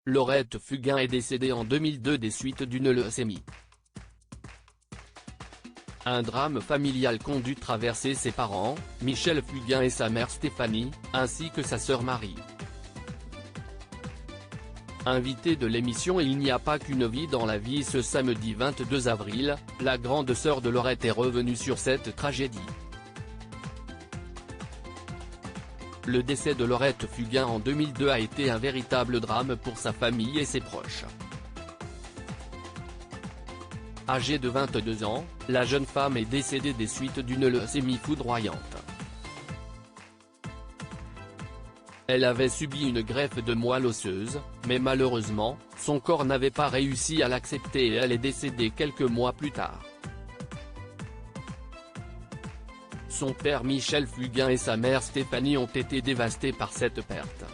Laurette Fugain est décédée en 2002 des suites d'une leucémie. Un drame familial qu'ont dû traverser ses parents, Michel Fugain et sa mère Stéphanie, ainsi que sa sœur Marie. Invitée de l'émission Il n'y a pas qu'une vie dans la vie ce samedi 22 avril, la grande sœur de Laurette est revenue sur cette tragédie. Le décès de Laurette Fugain en 2002 a été un véritable drame pour sa famille et ses proches. Âgée de 22 ans, la jeune femme est décédée des suites d'une leucémie foudroyante. Elle avait subi une greffe de moelle osseuse, mais malheureusement, son corps n'avait pas réussi à l'accepter et elle est décédée quelques mois plus tard. Son père Michel Fugain et sa mère Stéphanie ont été dévastés par cette perte.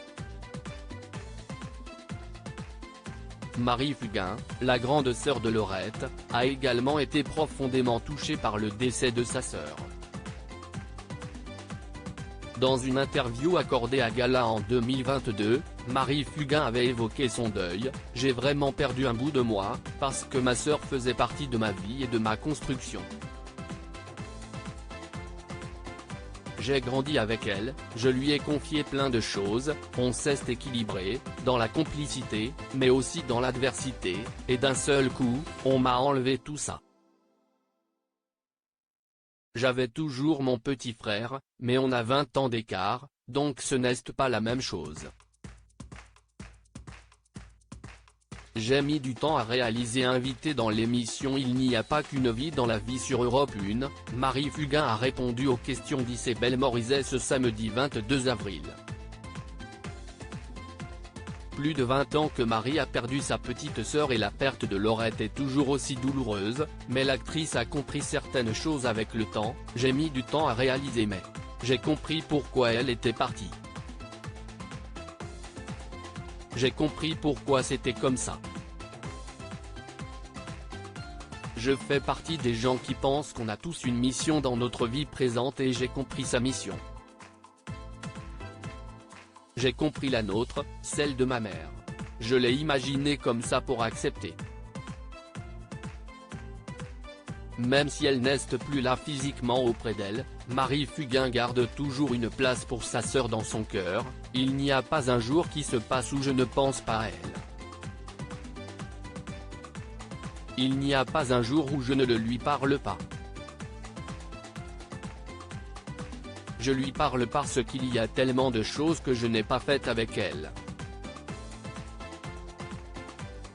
Marie Fugain, la grande sœur de Laurette, a également été profondément touchée par le décès de sa sœur. Dans une interview accordée à Gala en 2022, Marie Fugain avait évoqué son deuil. « J'ai vraiment perdu un bout de moi, parce que ma sœur faisait partie de ma vie et de ma construction. J'ai grandi avec elle, je lui ai confié plein de choses, on s'est équilibré, dans la complicité, mais aussi dans l'adversité, et d'un seul coup, on m'a enlevé tout ça. J'avais toujours mon petit frère, mais on a 20 ans d'écart, donc ce n'est pas la même chose. J'ai mis du temps à réaliser » invitée dans l'émission Il n'y a pas qu'une vie dans la vie sur Europe 1, Marie Fugain a répondu aux questions d'Isabelle Morizet ce samedi 22 avril. Plus de 20 ans que Marie a perdu sa petite sœur et la perte de Laurette est toujours aussi douloureuse, mais l'actrice a compris certaines choses avec le temps. « J'ai mis du temps à réaliser mais j'ai compris pourquoi elle était partie. J'ai compris pourquoi c'était comme ça. Je fais partie des gens qui pensent qu'on a tous une mission dans notre vie présente et j'ai compris sa mission. J'ai compris la nôtre, celle de ma mère. Je l'ai imaginée comme ça pour accepter. Même si elle n'est plus là physiquement auprès d'elle, Marie Fugain garde toujours une place pour sa sœur dans son cœur. Il n'y a pas un jour qui se passe où je ne pense pas à elle. Il n'y a pas un jour où je ne lui parle pas. Je lui parle parce qu'il y a tellement de choses que je n'ai pas faites avec elle. »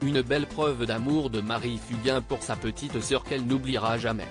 Une belle preuve d'amour de Marie Fugain pour sa petite sœur qu'elle n'oubliera jamais.